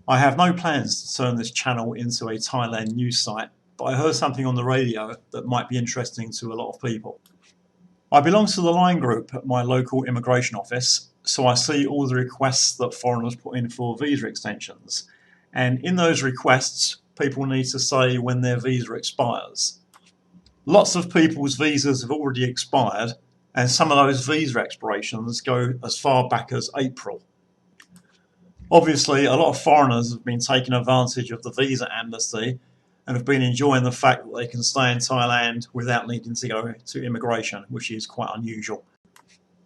I have no plans to turn this channel into a Thailand news site, but I heard something on the radio that might be interesting to a lot of people. I belong to the line group at my local immigration office, so I see all the requests that foreigners put in for visa extensions. And in those requests, people need to say when their visa expires. Lots of people's visas have already expired, and some of those visa expirations go as far back as April. Obviously, a lot of foreigners have been taking advantage of the visa amnesty and have been enjoying the fact that they can stay in Thailand without needing to go to immigration, which is quite unusual.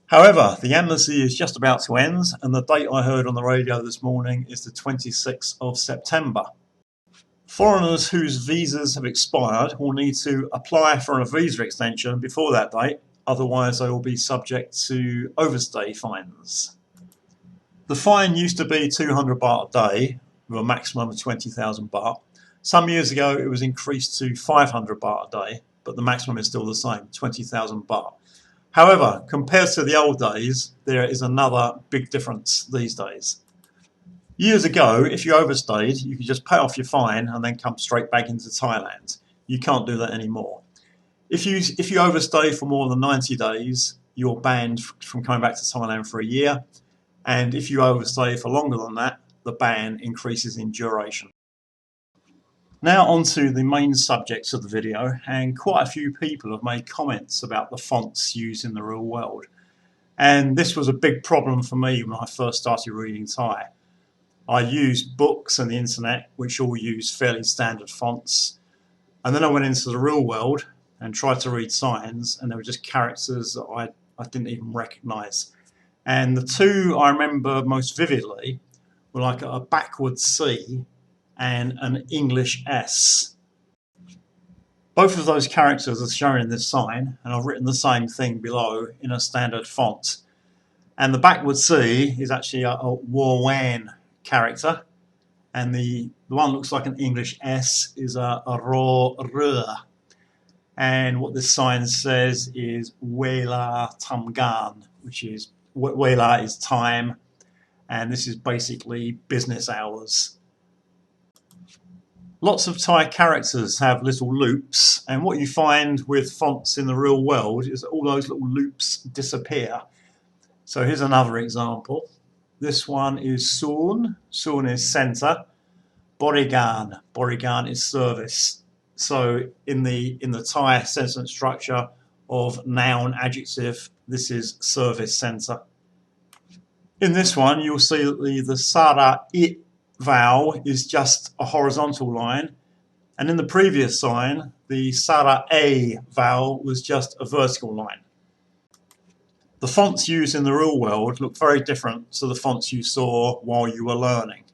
However, the amnesty is just about to end, and the date I heard on the radio this morning is the 26th of September. Foreigners whose visas have expired will need to apply for a visa extension before that date, otherwise they will be subject to overstay fines. The fine used to be 200 baht a day, with a maximum of 20,000 baht. Some years ago it was increased to 500 baht a day, but the maximum is still the same, 20,000 baht. However, compared to the old days, there is another big difference these days. Years ago, if you overstayed, you could just pay off your fine and then come straight back into Thailand. You can't do that anymore. If you overstay for more than 90 days, you're banned from coming back to Thailand for a year. And if you overstay for longer than that, the ban increases in duration. Now on to the main subjects of the video, and quite a few people have made comments about the fonts used in the real world. And this was a big problem for me when I first started reading Thai. I used books and the internet, which all use fairly standard fonts. And then I went into the real world and tried to read signs, and there were just characters that I didn't even recognise. And the two I remember most vividly were like a backward C and an English S. Both of those characters are shown in this sign, and I've written the same thing below in a standard font. And the backward C is actually a Warwan character, and the one that looks like an English S is a raw R. And what this sign says is Wela Tamgan, which is Wela is time, and this is basically business hours. Lots of Thai characters have little loops, and what you find with fonts in the real world is that all those little loops disappear. So here's another example. This one is Soon. Soon is centre. Borigan. Borigan is service. So in the Thai sentence structure of noun adjective, this is service centre. In this one, you'll see that the Sara it vowel is just a horizontal line, and in the previous sign, the Sara a vowel was just a vertical line. The fonts used in the real world look very different to the fonts you saw while you were learning.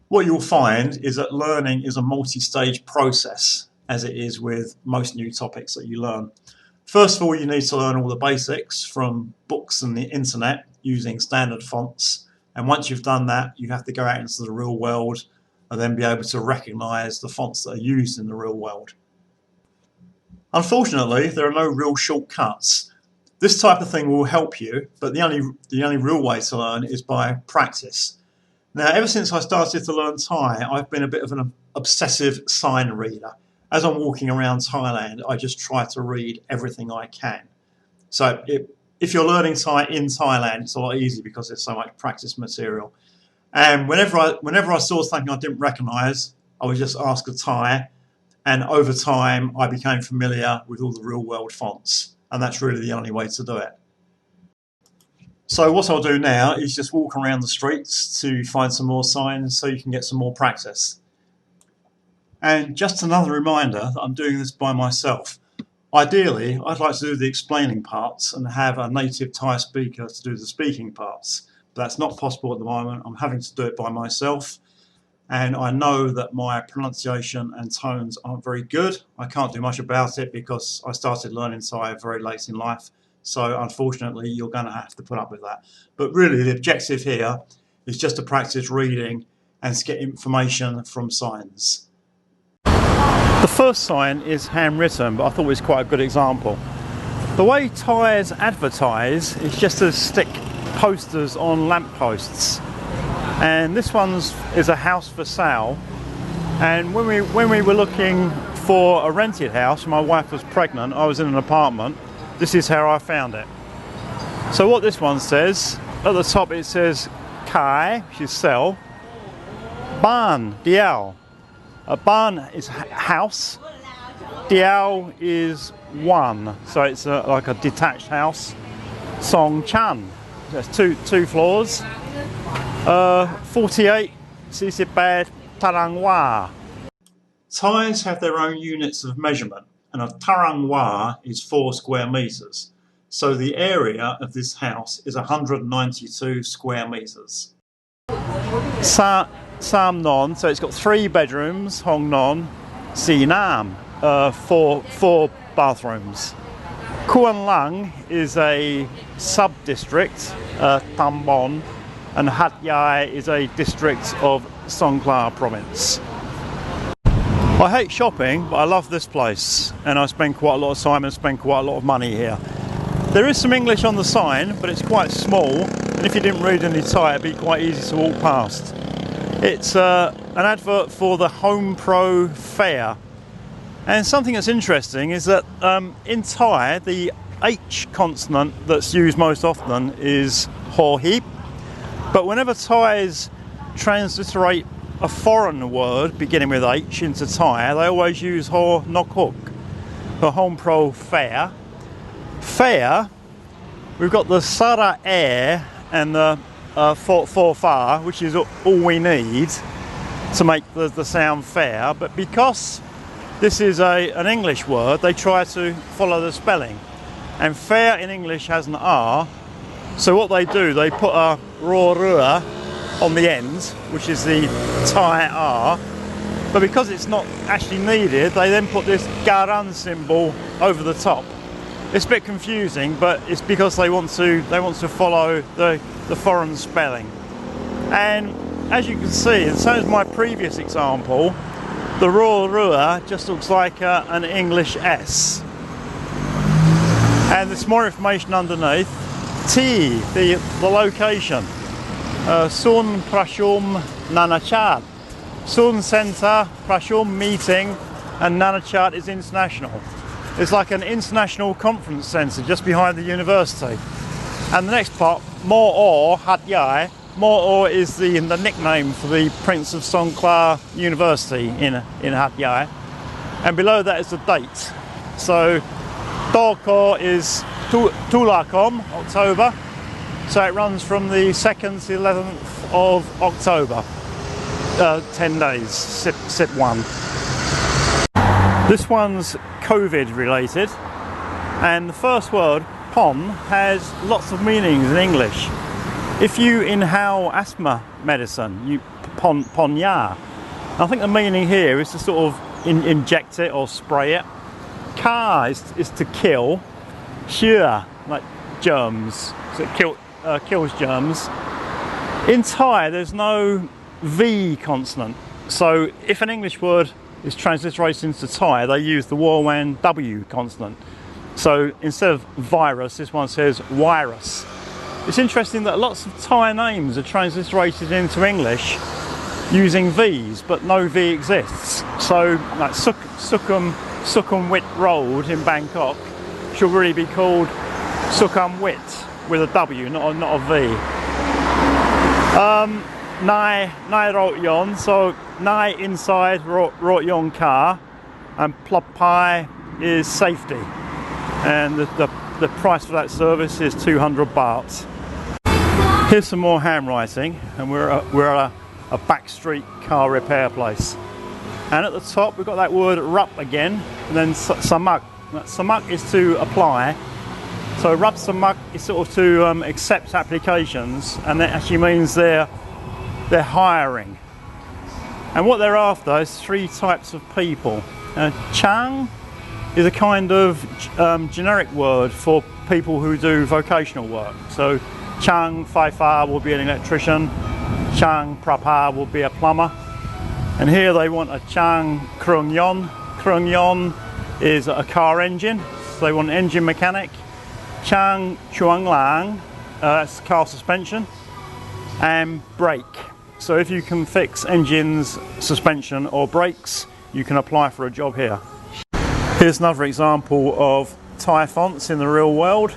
What you'll find is that learning is a multi-stage process, as it is with most new topics that you learn. First of all, you need to learn all the basics from books and the internet using standard fonts. And once you've done that, you have to go out into the real world and then be able to recognise the fonts that are used in the real world. Unfortunately, there are no real shortcuts. This type of thing will help you, but the only real way to learn is by practice. Now, ever since I started to learn Thai, I've been a bit of an obsessive sign reader. As I'm walking around Thailand, I just try to read everything I can. So if you're learning Thai in Thailand, it's a lot easier because there's so much practice material. And whenever I saw something I didn't recognise, I would just ask a Thai, and over time I became familiar with all the real world fonts, and that's really the only way to do it. So what I'll do now is just walk around the streets to find some more signs so you can get some more practice. And just another reminder that I'm doing this by myself. Ideally, I'd like to do the explaining parts and have a native Thai speaker to do the speaking parts. But that's not possible at the moment. I'm having to do it by myself. And I know that my pronunciation and tones aren't very good. I can't do much about it because I started learning Thai very late in life. So unfortunately, you're going to have to put up with that. But really, the objective here is just to practice reading and to get information from signs. The first sign is handwritten, but I thought it was quite a good example. The way Thais advertise is just to stick posters on lampposts. And this one's is a house for sale. And when we were looking for a rented house, my wife was pregnant, I was in an apartment, this is how I found it. So what this one says, at the top it says Kai, which is sell, Ban, Diao. A ban is house, Diao is one, so it's like a detached house. Song Chan, that's two floors. 48 48 tarangwa. Thais have their own units of measurement, and a tarangwa is 4 square meters. So the area of this house is 192 square meters. Sam Non, so it's got 3 bedrooms, Hong Non, Si Nam, 4 bathrooms. Kuan Lang is a sub-district, Tam Bon, and Hat Yai is a district of Songkhla province. I hate shopping, but I love this place, and I spend quite a lot of time and spend quite a lot of money here. There is some English on the sign, but it's quite small, and if you didn't read any Thai, it'd be quite easy to walk past. It's an advert for the Home Pro Fair. And something that's interesting is that in Thai, the H consonant that's used most often is Ho Hip. But whenever Thais transliterate a foreign word beginning with H into Thai, they always use Ho Nok Hook for Home Pro Fair. Fair, we've got the Sara Air and the for far, which is all we need to make the sound fair. But because this is an English word, they try to follow the spelling. And fair in English has an R, so what they do, they put a raw rua on the end, which is the Thai R, but because it's not actually needed, they then put this garan symbol over the top. It's a bit confusing, but it's because they want to follow the foreign spelling. And as you can see, and so as my previous example, the raw rua just looks like an English S. And there's more information underneath. T, the location. Sun Prashum Nanachat. Sun Centre, Prashum meeting, and Nanachat is international. It's like an international conference centre just behind the university. And the next part, Mo O Hat Yai. Mo O is the nickname for the Prince of Songkhla University in Hat Yai. And below that is the date. So Toko is Tulakom, October. So it runs from the 2nd to 11th of October. 10 days, SIP 1. This one's COVID related. And the first word, pon, has lots of meanings in English. If you inhale asthma medicine, you pon ya. I think the meaning here is to sort of inject it or spray it. Ka is to kill. Shia, like germs, so it kills germs. In Thai, there's no V consonant. So if an English word is transliterated into Thai, they use the Warwan W consonant. So instead of virus, this one says virus. It's interesting that lots of Thai names are transliterated into English using V's, but no V exists. So like Sukhumvit Road in Bangkok should really be called Sukhumvit with a W, not a V. Nai Rot Yon, so Nai inside Rot Yon car, and Plopai is safety. And the price for that service is 200 baht. Here's some more handwriting, and we're at a backstreet car repair place. And at the top we've got that word rup again, and then samak. Samak is to apply. So rup samak is sort of to accept applications, and that actually means they're hiring. And what they're after is 3 types of people. Chang is a kind of generic word for people who do vocational work. So Chang Faifa will be an electrician, Chang Prapa will be a plumber, and here they want a Chang Krung Yon. Krung Yon is a car engine, so they want an engine mechanic. Chang Chuang Lang, that's car suspension, and brake. So if you can fix engines, suspension or brakes, you can apply for a job here. Here's another example of Thai fonts in the real world.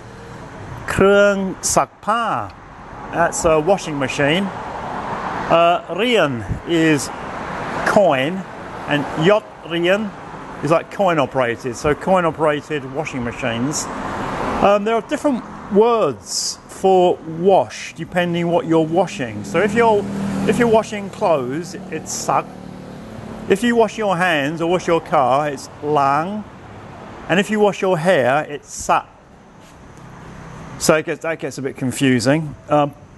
Krung Sakpa, that's a washing machine. Rian is coin, and Yot Rian is like coin operated, so coin operated washing machines. There are different words for wash depending what you're washing. So if you're washing clothes, it's sak. If you wash your hands or wash your car, it's lang. And if you wash your hair, it's sa. So that gets a bit confusing.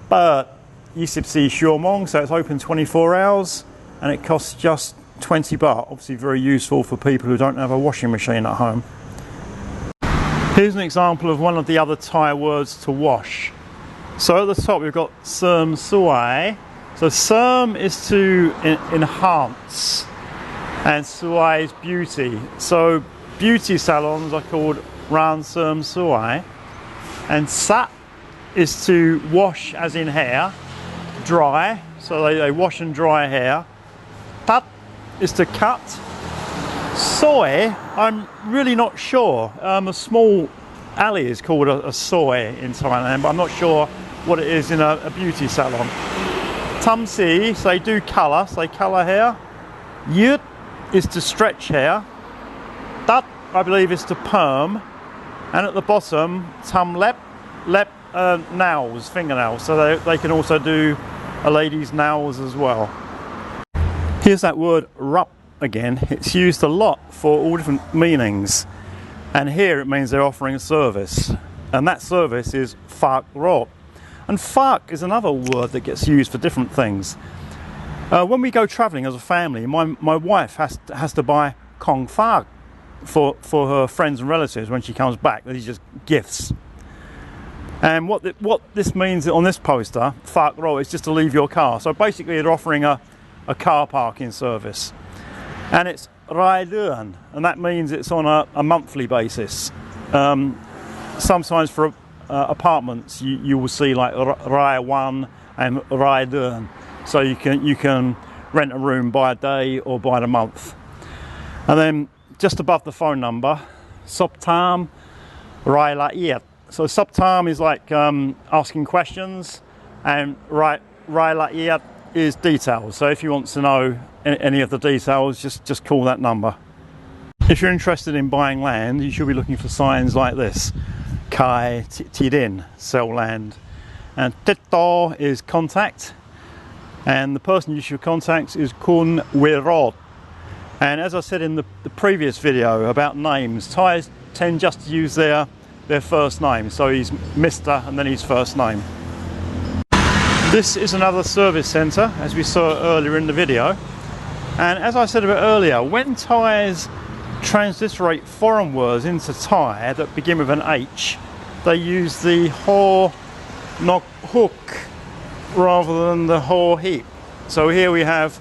But 24 ชั่วโมง, so it's open 24 hours and it costs just 20 baht. Obviously very useful for people who don't have a washing machine at home. Here's an example of one of the other Thai words to wash. So at the top we've got serm suai. So serm is to enhance and suai is beauty. So beauty salons are called ran serm suai. And sat is to wash as in hair, dry, so they wash and dry hair. Tat is to cut. Soy, I'm really not sure. A small alley is called a soy in Thailand, but I'm not sure what it is in a beauty salon. Tamsi, so they do colour, so they colour hair. Yut is to stretch hair. Tat, I believe, is to perm. And at the bottom, tam lep, nails, fingernails, so they can also do a lady's nails as well. Here's that word rup again. It's used a lot for all different meanings, and here it means they're offering a service, and that service is phak ro. And phak is another word that gets used for different things. When we go travelling as a family, my wife has to buy kong phak for her friends and relatives when she comes back. These are just gifts. And what this means on this poster, phak ro, is just to leave your car. So basically they're offering a car parking service. And it's rai duan, and that means it's on a monthly basis. Sometimes for apartments you will see like rai one and rai duan. So you can rent a room by a day or by the month. And then just above the phone number, Soptam Rai La'iat. So Soptam is like asking questions, and Rai La'iat is details. So if you want to know any of the details, just call that number. If you're interested in buying land, you should be looking for signs like this. Kai Tidin, sell land. And Tito is contact. And the person you should contact is Kun Wirod. And as I said in the previous video about names, Thais tend just to use their first name. So he's Mr. and then his first name. This is another service centre, as we saw earlier in the video. And as I said a bit earlier, when Thais transliterate foreign words into Thai that begin with an H, they use the ho nok hook rather than the ho heap. So here we have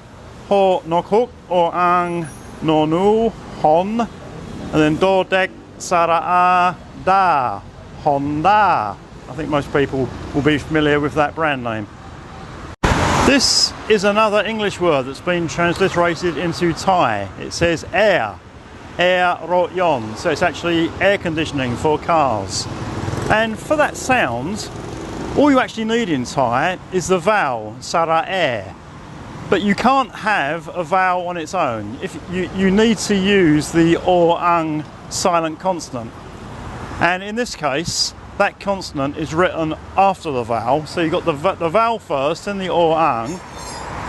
ho nok hook or ang nonu hon, and then do dek sara da honda. I think most people will be familiar with that brand name. This is another English word that's been transliterated into Thai. It says air rot yon, so it's actually air conditioning for cars. And for that sound, all you actually need in Thai is the vowel sara air. But you can't have a vowel on its own. If you need to use the or ang silent consonant. And in this case, that consonant is written after the vowel. So you've got the vowel first, then the or ang.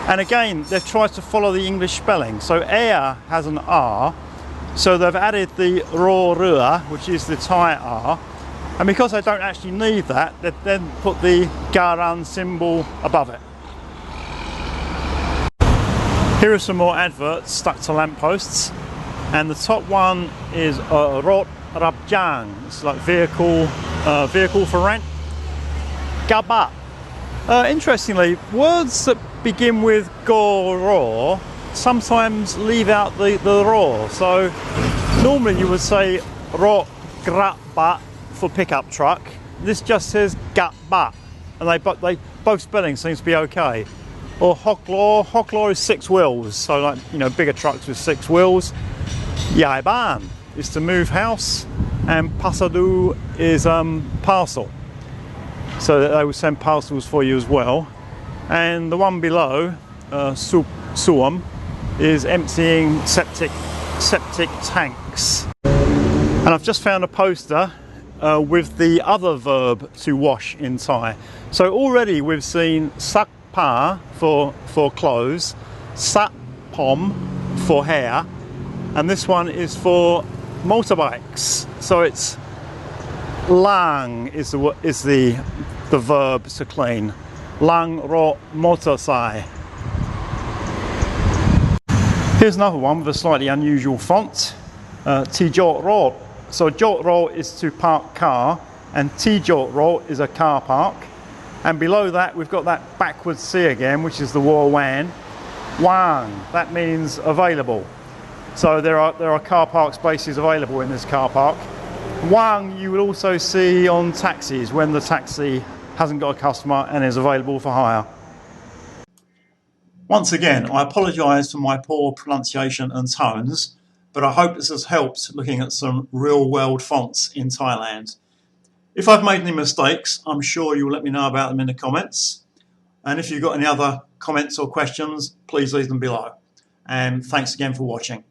And again, they've tried to follow the English spelling. So air has an R. So they've added the ro rua, which is the Thai R. And because they don't actually need that, they've then put the garan symbol above it. Here are some more adverts stuck to lampposts. And the top one is Rot Rabjang. It's like vehicle for rent. Gaba. Interestingly, words that begin with go ro sometimes leave out the ro. So normally you would say ro graba for pickup truck. This just says gaba, and they both spellings seems to be okay. or Hocklaw. Hocklaw is 6 wheels, so like, you know, bigger trucks with 6 wheels. Yaiban is to move house, and Pasadu is parcel. So that they will send parcels for you as well. And the one below, Suam, is emptying septic tanks. And I've just found a poster with the other verb to wash in Thai. So already we've seen sak pa for clothes, sat pom for hair, and this one is for motorbikes. So it's lang is the verb to clean. Lang ro motorsai. Here's another one with a slightly unusual font. Ti jot ro. So jot ro is to park car, and ti jot ro is a car park. And below that we've got that backwards C again, which is the war wan. Wang, that means available. So there are car park spaces available in this car park. Wang you will also see on taxis when the taxi hasn't got a customer and is available for hire. Once again, I apologise for my poor pronunciation and tones, but I hope this has helped looking at some real-world fonts in Thailand. If I've made any mistakes, I'm sure you'll let me know about them in the comments. And if you've got any other comments or questions, please leave them below. And thanks again for watching.